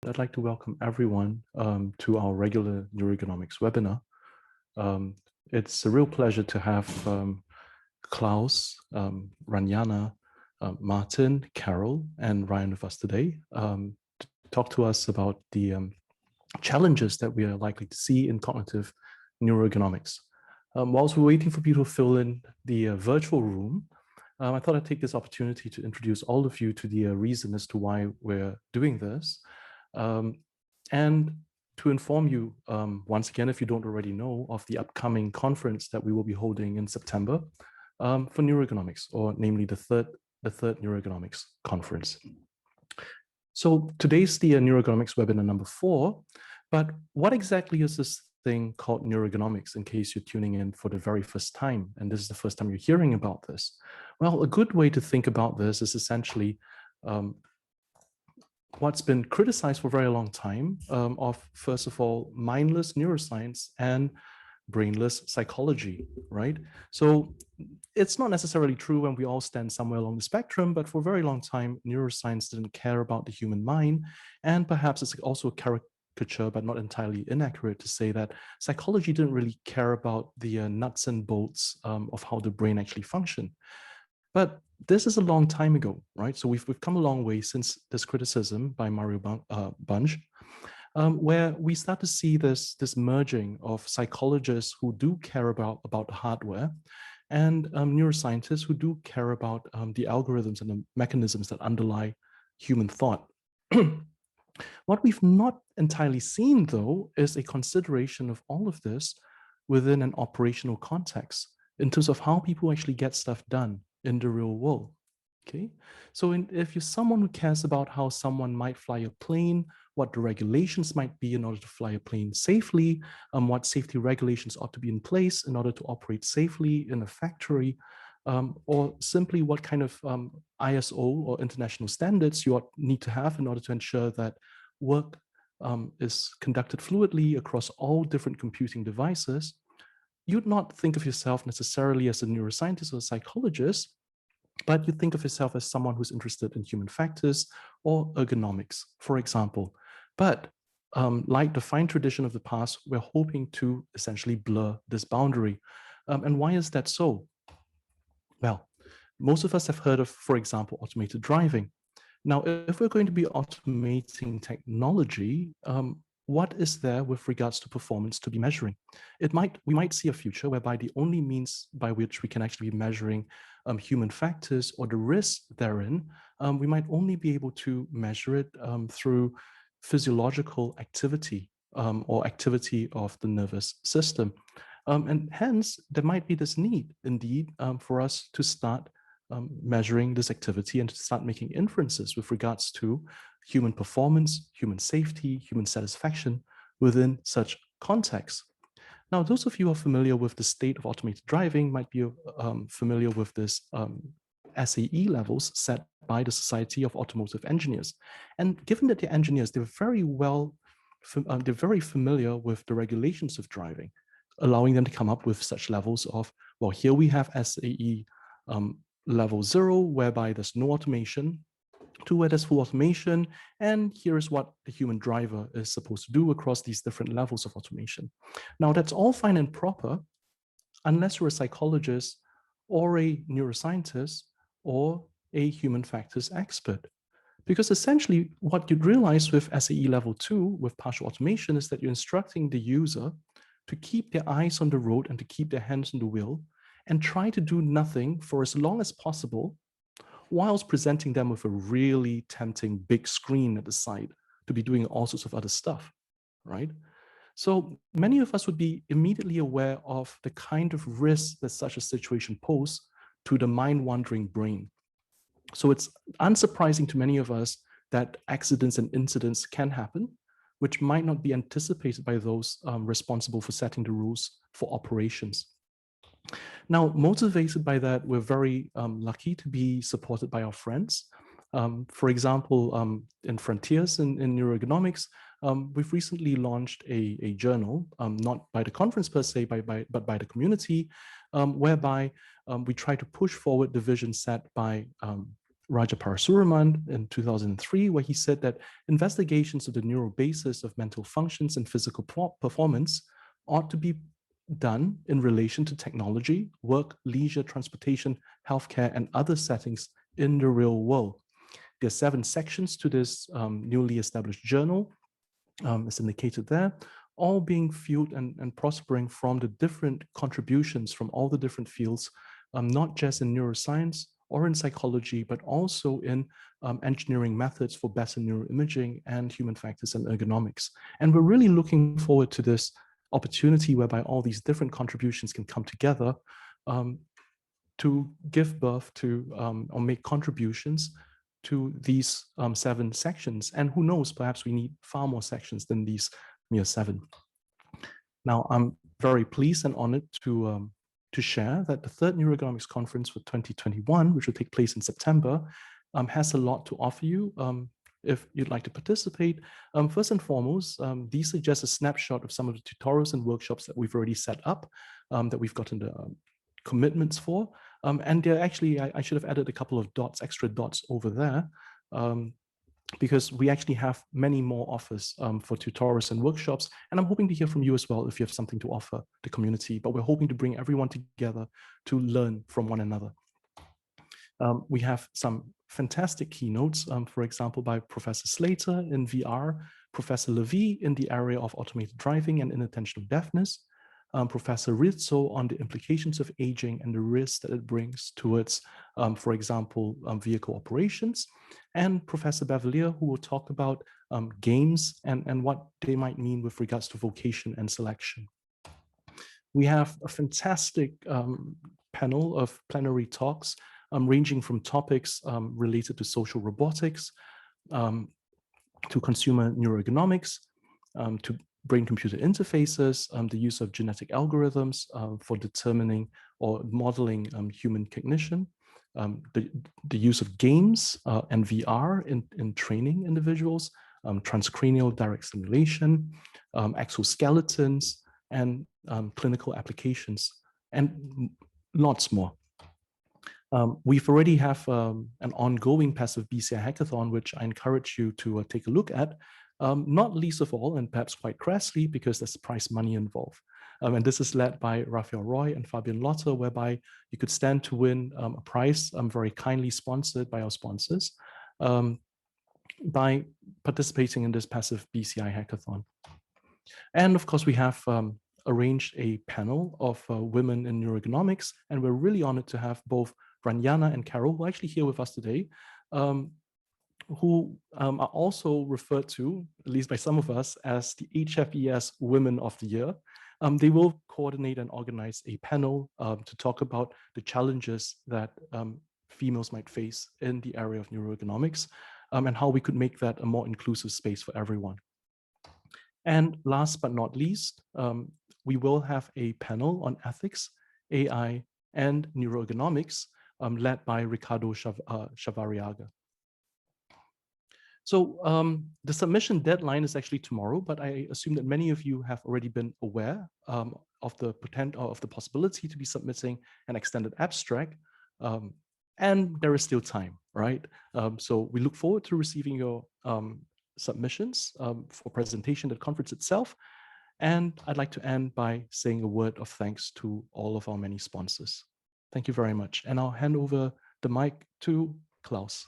I'd like to welcome everyone to our regular neuroergonomics webinar. It's a real pleasure to have Klaus, Ranyana, Martin, Carol, and Ryan with us today to talk to us about the challenges that we are likely to see in cognitive neuroergonomics. Whilst we're waiting for people to fill in the virtual room, I thought I'd take this opportunity to introduce all of you to the reason as to why we're doing this. And to inform you, once again, if you don't already know, of the upcoming conference that we will be holding in September for neuroergonomics, or namely the third Neuroergonomics Conference. So today's the neuroergonomics webinar number 4, but what exactly is this thing called neuroergonomics, in case you're tuning in for the very first time, and this is the first time you're hearing about this? Well, a good way to think about this is essentially what's been criticized for a very long time of, first of all, mindless neuroscience and brainless psychology, right? So it's not necessarily true when we all stand somewhere along the spectrum, but for a very long time, neuroscience didn't care about the human mind. And perhaps it's also a caricature, but not entirely inaccurate, to say that psychology didn't really care about the nuts and bolts of how the brain actually functioned. But this is a long time ago, right? So we've come a long way since this criticism by Mario Bunge, where we start to see this merging of psychologists who do care about hardware and neuroscientists who do care about the algorithms and the mechanisms that underlie human thought. What we've not entirely seen, though, is a consideration of all of this within an operational context in terms of how people actually get stuff done in the real world. Okay, so if you're someone who cares about how someone might fly a plane, what the regulations might be in order to fly a plane safely, what safety regulations ought to be in place in order to operate safely in a factory, or simply what kind of ISO or international standards you need to have in order to ensure that work is conducted fluidly across all different computing devices, you'd not think of yourself necessarily as a neuroscientist or a psychologist, but you think of yourself as someone who's interested in human factors or ergonomics, for example. But like the fine tradition of the past, we're hoping to essentially blur this boundary. And why is that so? Well, most of us have heard of, for example, automated driving. Now, if we're going to be automating technology, what is there with regards to performance to be measuring? We might see a future whereby the only means by which we can actually be measuring human factors or the risk therein, we might only be able to measure it through physiological activity or activity of the nervous system. And hence, there might be this need, indeed, for us to start measuring this activity and to start making inferences with regards to human performance, human safety, human satisfaction within such contexts. Now, those of you who are familiar with the state of automated driving might be familiar with this SAE levels set by the Society of Automotive Engineers. And given that they're engineers, they're very familiar with the regulations of driving, allowing them to come up with such levels of, well, here we have SAE level 0, whereby there's no automation, to where there's full automation, and here's what the human driver is supposed to do across these different levels of automation. Now, that's all fine and proper, unless you're a psychologist or a neuroscientist or a human factors expert. Because essentially, what you'd realize with SAE level 2, with partial automation, is that you're instructing the user to keep their eyes on the road and to keep their hands on the wheel and try to do nothing for as long as possible, whilst presenting them with a really tempting big screen at the side to be doing all sorts of other stuff, right? So many of us would be immediately aware of the kind of risk that such a situation poses to the mind-wandering brain. So it's unsurprising to many of us that accidents and incidents can happen, which might not be anticipated by those responsible for setting the rules for operations. Now, motivated by that, we're very lucky to be supported by our friends. For example, in Frontiers in Neuroergonomics, we've recently launched a journal, not by the conference per se, but by the community, whereby we try to push forward the vision set by Raja Parasuraman in 2003, where he said that investigations of the neural basis of mental functions and physical performance ought to be done in relation to technology, work, leisure, transportation, healthcare, and other settings in the real world. There are 7 sections to this newly established journal, as indicated there, all being fueled and prospering from the different contributions from all the different fields, not just in neuroscience or in psychology, but also in engineering methods for better neuroimaging and human factors and ergonomics. And we're really looking forward to this opportunity whereby all these different contributions can come together to give birth to or make contributions to these 7 sections. And who knows, perhaps we need far more sections than these mere 7. Now, I'm very pleased and honored to share that the 3rd Neuroergonomics Conference for 2021, which will take place in September, has a lot to offer you. If you'd like to participate, first and foremost, these suggest a snapshot of some of the tutorials and workshops that we've already set up, that we've gotten the commitments for. And they're actually, I should have added a couple of dots, extra dots over there, because we actually have many more offers for tutorials and workshops. And I'm hoping to hear from you as well if you have something to offer the community, but we're hoping to bring everyone together to learn from one another. We have some fantastic keynotes, for example, by Professor Slater in VR, Professor Levy in the area of automated driving and inattentional deafness, Professor Rizzo on the implications of aging and the risks that it brings towards, for example, vehicle operations, and Professor Bevelier, who will talk about games and what they might mean with regards to vocation and selection. We have a fantastic panel of plenary talks ranging from topics related to social robotics, to consumer neuroergonomics, to brain-computer interfaces, the use of genetic algorithms for determining or modeling human cognition, the use of games and VR in training individuals, transcranial direct stimulation, exoskeletons, and clinical applications, and lots more. We've already have an ongoing passive BCI hackathon, which I encourage you to take a look at, not least of all, and perhaps quite crassly, because there's prize money involved. And this is led by Raphael Roy and Fabian Lotte, whereby you could stand to win a prize very kindly sponsored by our sponsors by participating in this passive BCI hackathon. And of course, we have arranged a panel of women in neuroergonomics, and we're really honored to have both Ranyana and Carol, who are actually here with us today, who are also referred to, at least by some of us, as the HFES Women of the Year. They will coordinate and organize a panel to talk about the challenges that females might face in the area of neuroergonomics, and how we could make that a more inclusive space for everyone. And last but not least, we will have a panel on ethics, AI, and neuroergonomics, led by Ricardo Chavarriaga. So the submission deadline is actually tomorrow, but I assume that many of you have already been aware of the possibility to be submitting an extended abstract, and there is still time, right? So we look forward to receiving your submissions for presentation at the conference itself. And I'd like to end by saying a word of thanks to all of our many sponsors. Thank you very much. And I'll hand over the mic to Klaus.